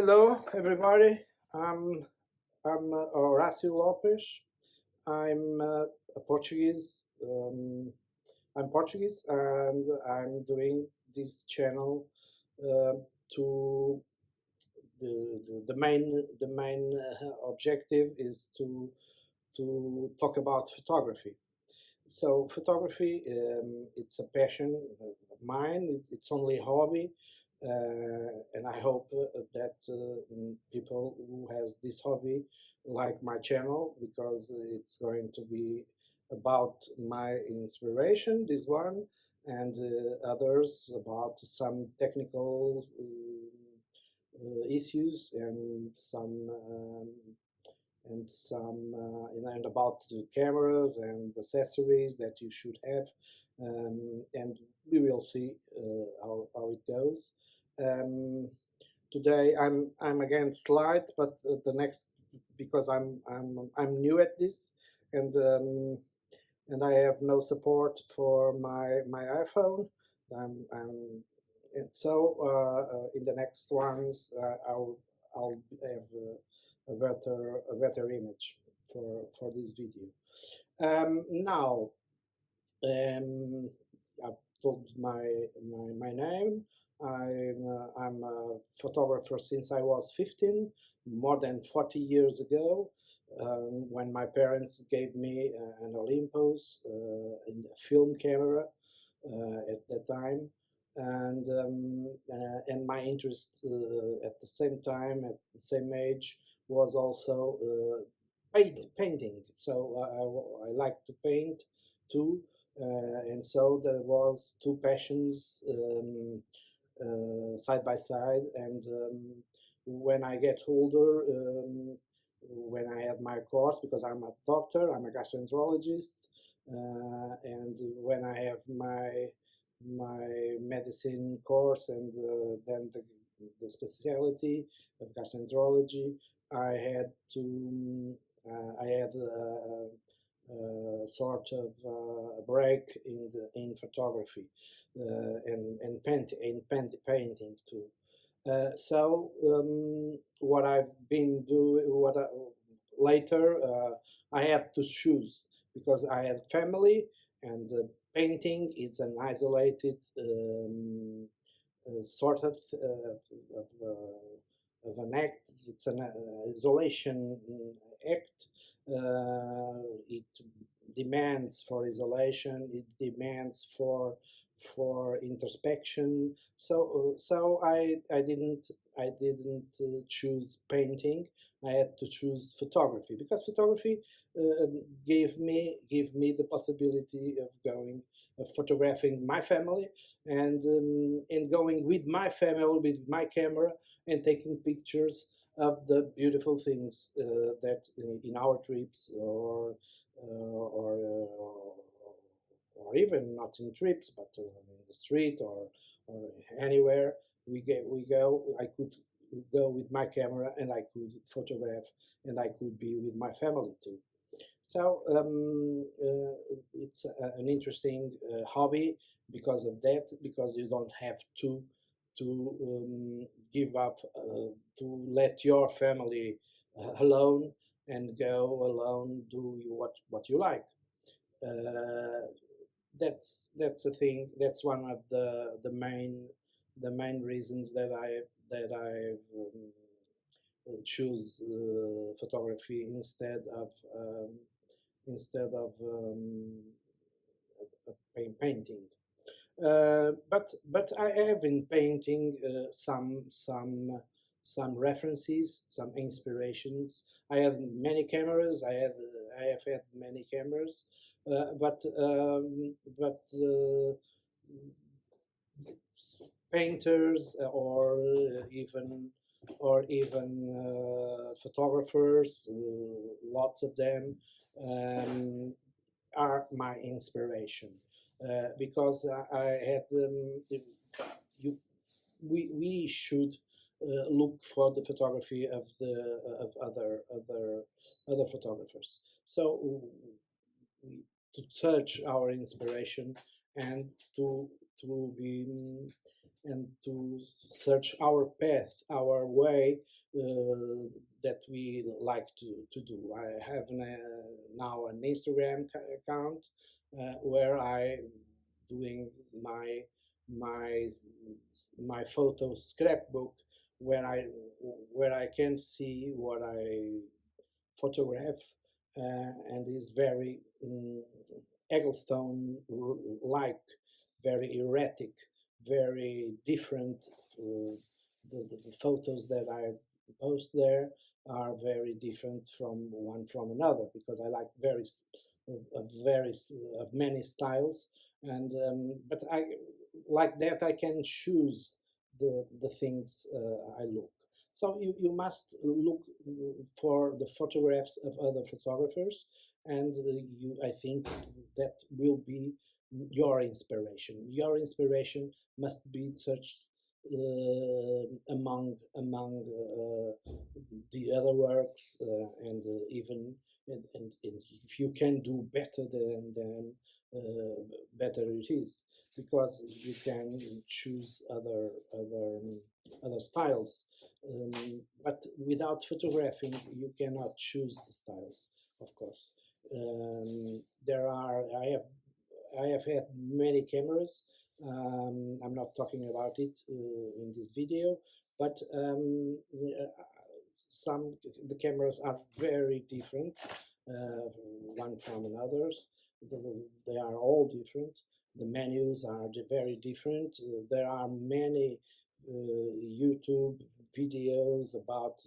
Hello, everybody. I'm Horacio Lopes. I'm a Portuguese. I'm Portuguese, and I'm doing this channel uh, to the main objective is to talk about photography. So photography, it's a passion of mine. It's only a hobby, and I hope that people who has this hobby like my channel because it's going to be about my inspiration. This one and others about some technical issues and about the cameras and accessories that you should have, and we will see how it goes. Um, Today I'm against light, but the next because I'm new at this, and um, and I have no support for my iPhone. I'm and so in the next ones I'll have a better image for this video. Now I've told my name. I'm a photographer since I was 15, more than 40 years ago, when my parents gave me an Olympus, a film camera at that time, and my interest at the same time, at the same age, was also painting. So I like to paint too, and so there was two passions side by side. And when I get older, when I had my course, because I'm a doctor, I'm a gastroenterologist, and when I have my medicine course and then the specialty of gastroenterology, I had to I had sort of a break in photography and painting too. What I've been doing, later I had to choose because I had family, and painting is an isolated sort of an act. It's an isolation act. It demands for isolation. It demands for introspection. So I didn't choose painting. I had to choose photography because photography gave me the possibility of going of photographing my family and going with my family with my camera and taking pictures of the beautiful things that in our trips or even not in trips, but in the street or anywhere we go. I could go with my camera and I could photograph and I could be with my family too. So it's an interesting hobby because of that, because you don't have to give up, to let your family alone and go alone do what you like. Uh, that's a thing. That's one of the main reasons that I choose photography instead of painting. But I have in painting some references, some inspirations. I have many cameras. I have had many cameras, but painters or even photographers, lots of them, um, are my inspiration because I had you we should look for the photography of other photographers. So we, to search our inspiration and to be and to search our path, our way that we like to do. I have now an Instagram account where I doing my my photo scrapbook where I can see what I photograph and is very Egglestone like, very erratic, very different. The photos that I post there are very different from one from another because I like very of many styles, and but I like that I can choose the things I look. So you must look for the photographs of other photographers, and I think that will be your inspiration. Your inspiration must be searched among the other works, and even and if you can do better then better it is, because you can choose other styles. But without photographing, you cannot choose the styles, of course. There are I have had many cameras. I'm not talking about it in this video, but some the cameras are very different, one from another's. They are all different. The menus are very different. There are many YouTube videos about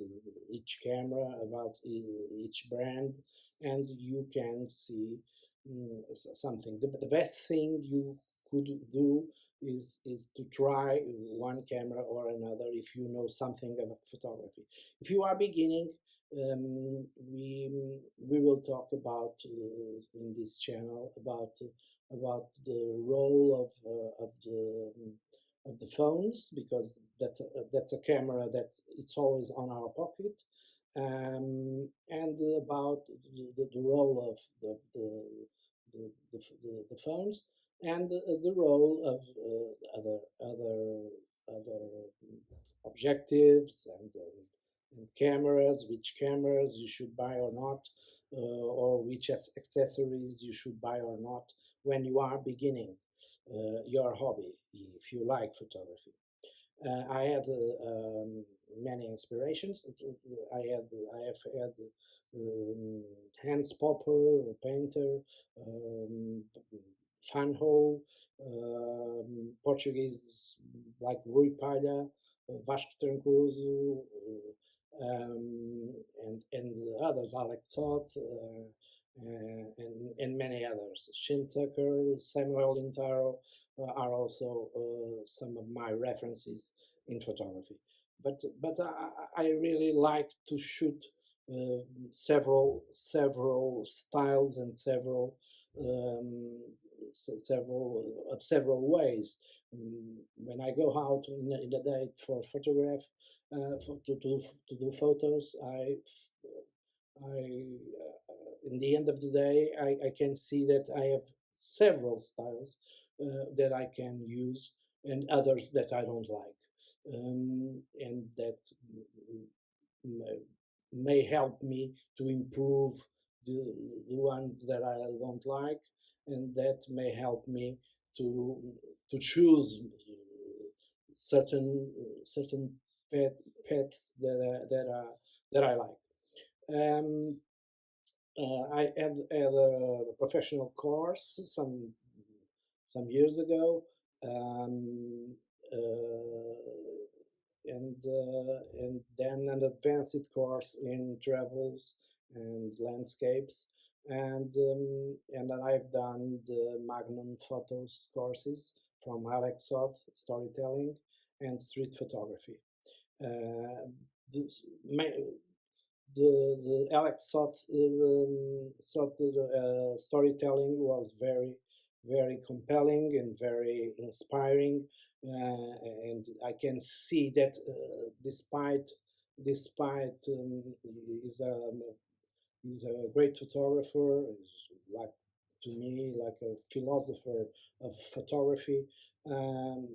each camera, about each brand, and you can see something. The best thing you could do is to try one camera or another if you know something about photography. If you are beginning, we will talk about in this channel about the role of the phones, because that's a camera that it's always on our pocket, and about the role of the phones, and the role of other objectives and cameras, which cameras you should buy or not, or which accessories you should buy or not when you are beginning your hobby, if you like photography. I had many inspirations. I have had Hans Popper, a painter, Fanho, Portuguese like Rui Palha, Vasco Trancoso, and others, Alex Toth, and many others. Shin Tucker, Samuel Lintaro are also some of my references in photography. But I really like to shoot several styles and several ways. When I go out in a day for photograph, to do photos, in the end of the day, I can see that I have several styles that I can use, and others that I don't like, and that may help me to improve the ones that I don't like, and that may help me to choose certain pets that I like. Um, I had a professional course some years ago, um, uh, and then an advanced course in travels and landscapes, and then I've done the Magnum Photos courses from Alex Soth, storytelling and street photography. Uh, this, the Alex Soth storytelling was very compelling and very inspiring, and I can see that despite he's a great photographer, he's like to me like a philosopher of photography. Um,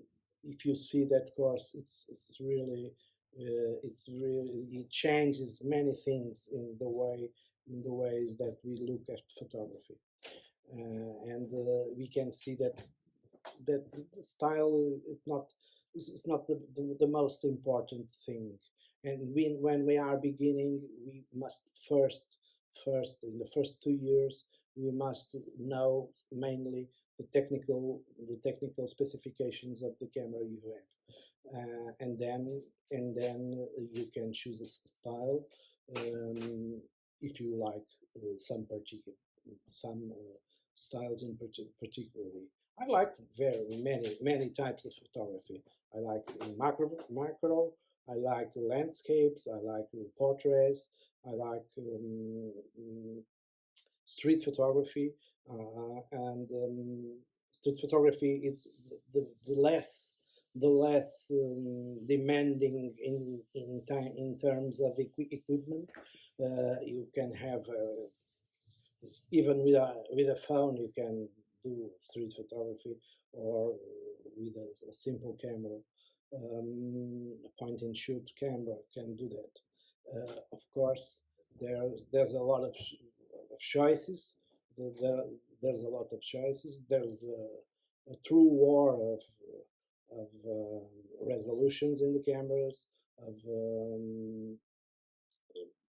if you see that course, it's really it changes many things in the ways that we look at photography, and we can see that the style is not the most important thing. And when we are beginning, we must first in the first 2 years we must know mainly the technical specifications of the camera you have, and then you can choose a style, um, if you like some styles in particularly. I like very many types of photography. I like macro. I like landscapes. I like portraits. I like street photography, and street photography is the less demanding in time in terms of equipment. You can have even with a phone you can do street photography, or with a simple camera, a point and shoot camera can do that. Of course, there's a lot of choices. There, there's a lot of choices. There's a true war of resolutions in the cameras. Of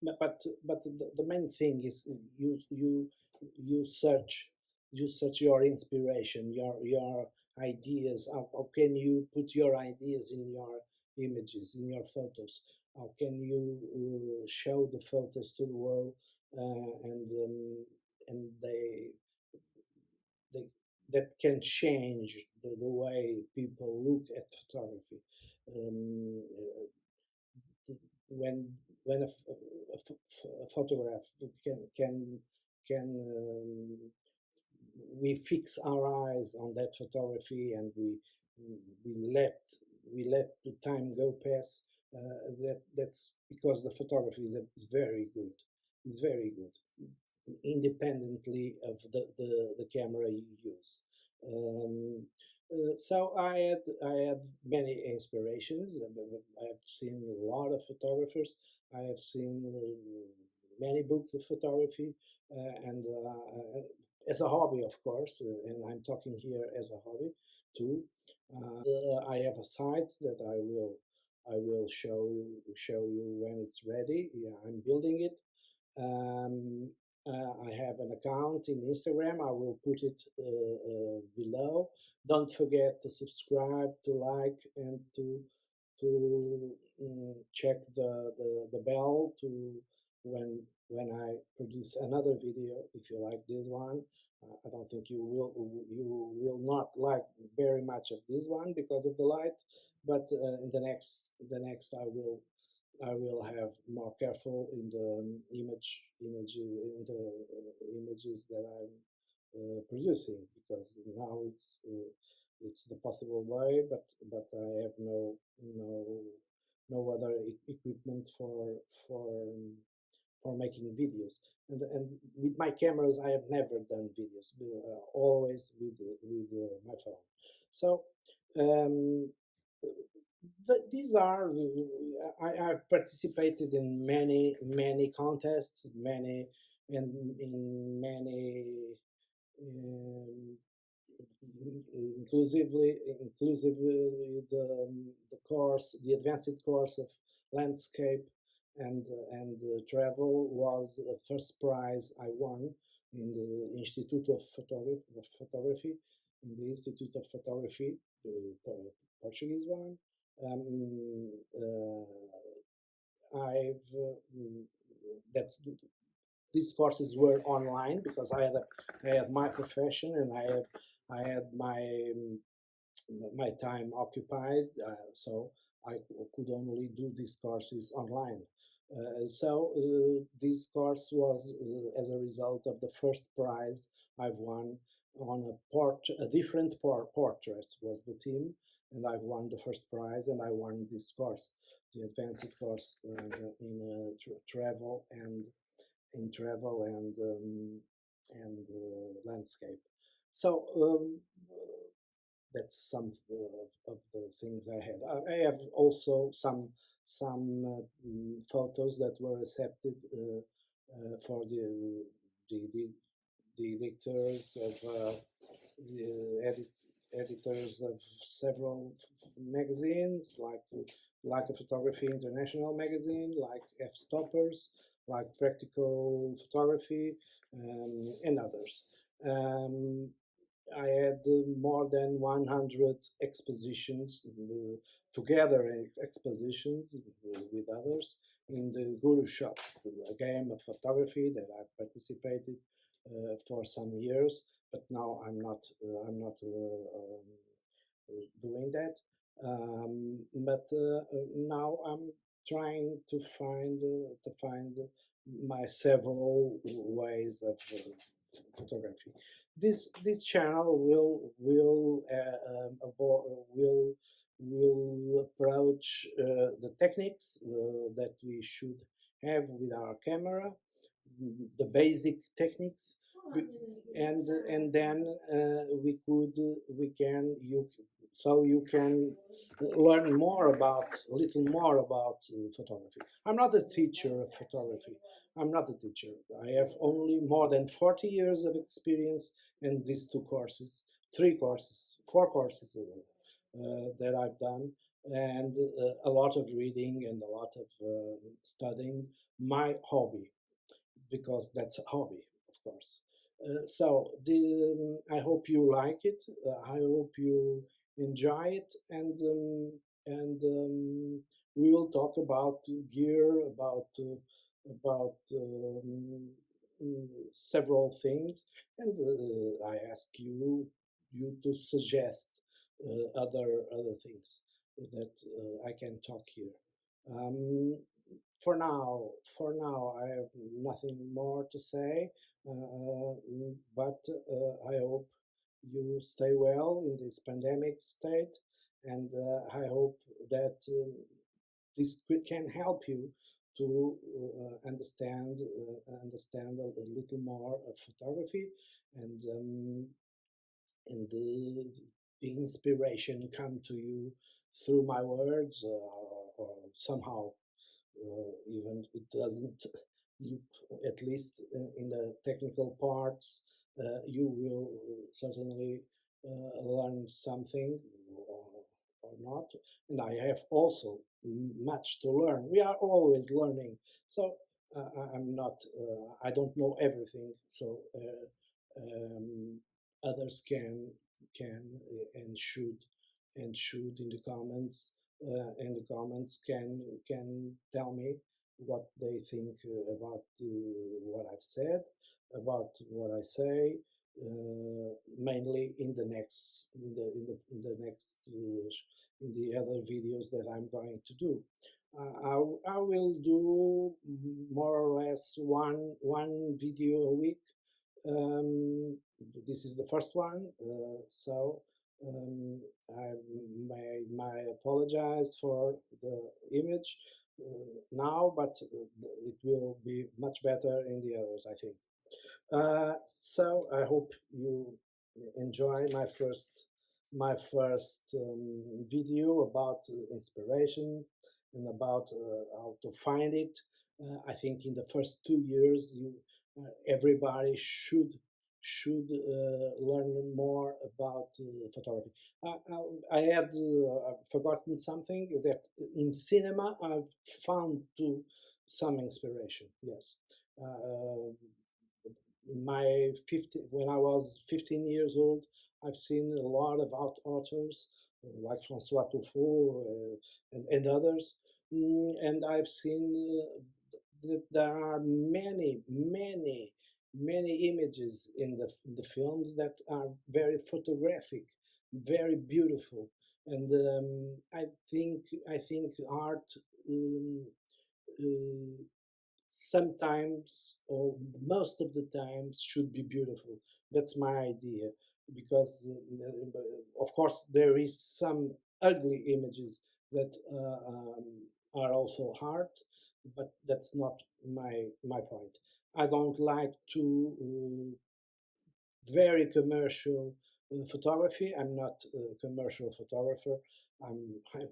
but the main thing is you search your inspiration, your ideas. How can you put your ideas in your images, in your photos? How can you show the photos to the world, and they that can change the way people look at photography. Um, when when a photograph can we fix our eyes on that photography, and we let we let the time go past. That's because the photography is very good. It's very good, independently of the camera you use. Um, so I had many inspirations. I have seen a lot of photographers. I have seen many books of photography, and as a hobby, of course. And I'm talking here as a hobby too. I have a site that I will show you when it's ready. Yeah, I'm building it. Um, I have an account in Instagram. I will put it below. Don't forget to subscribe, to like, and to check the bell to when I produce another video. If you like this one, I don't think you will not like very much of this one because of the light, but in the next I will have more careful in the images that I'm producing, because now it's the possible way, but I have no other equipment for making videos. And with my cameras, I have never done videos, always with my phone. So um, these are I've participated in many contests, many and in many um, inclusively the advanced course of landscape and travel was the first prize I won in the Institute of Photography, in the Institute of Photography, the Portuguese one. Um, I've that's These courses were online because I had my profession, and I had my time occupied, so I could only do these courses online. This course was as a result of the first prize I've won on a different portrait was the team, and I've won the first prize, and I won this course, the advanced course in travel and landscape. So that's some of the things I had. I have also some photos that were accepted for the editors of the editors of several magazines, like a Photography International magazine, like F-Stoppers, like Practical Photography, and others. Um, I had more than 100 expositions together, expositions with others in the Guru Shots, a game of photography that I participated for some years, but now I'm not doing that. But now I'm trying to find my several ways of photography. This channel will approach the techniques that we should have with our camera, the basic techniques, and then we can you so you can learn more about a little more about photography. I'm not a teacher of photography. I'm not a teacher. I have only more than 40 years of experience in these two courses, three courses, four courses that I've done, and a lot of reading and a lot of studying. My hobby, because that's a hobby, of course. I hope you like it. I hope you enjoy it, and we will talk about gear, about several things, and I ask you to suggest other things that I can talk here. Um, for now, I have nothing more to say, but I hope you stay well in this pandemic state, and I hope that this can help you to understand a little more of photography, and the inspiration come to you through my words, or somehow even it doesn't you at least in the technical parts you will certainly learn something, or, or not, and I have also much to learn. We are always learning, so I'm not I don't know everything, so um, others can and should in the comments can tell me what they think about what I've said, about what I say, mainly in the next in the other videos that I'm going to do. I will do more or less one video a week. um, this is the first one, so um, I may apologize for the image now, but it will be much better in the others, I think. So I hope you enjoy my first video about inspiration and about how to find it. I think in the first 2 years, everybody should learn more about photography. I had forgotten something, that in cinema I've found too some inspiration. Yes. Uh, my 50 when I was 15 years old, I've seen a lot of authors like Francois Truffaut and others, and I've seen that there are many images in the films that are very photographic, very beautiful, and I think art. Um, uh, Sometimes, or most of the times, should be beautiful. That's my idea, because of course there is some ugly images that are also hard, but that's not my point. I don't like to very commercial photography. I'm not a commercial photographer.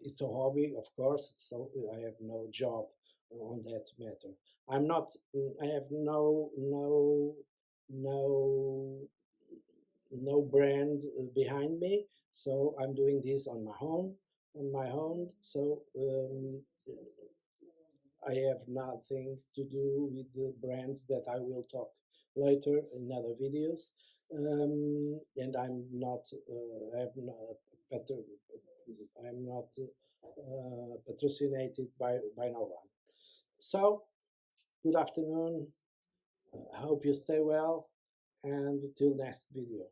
It's a hobby, of course. So I have no job on that matter. I'm not. I have no no brand behind me. So I'm doing this on my own. On my own. So I have nothing to do with the brands that I will talk later in other videos. And I'm not, I have not, I'm not patrocinated by no one. So, good afternoon. I hope you stay well, and till next video.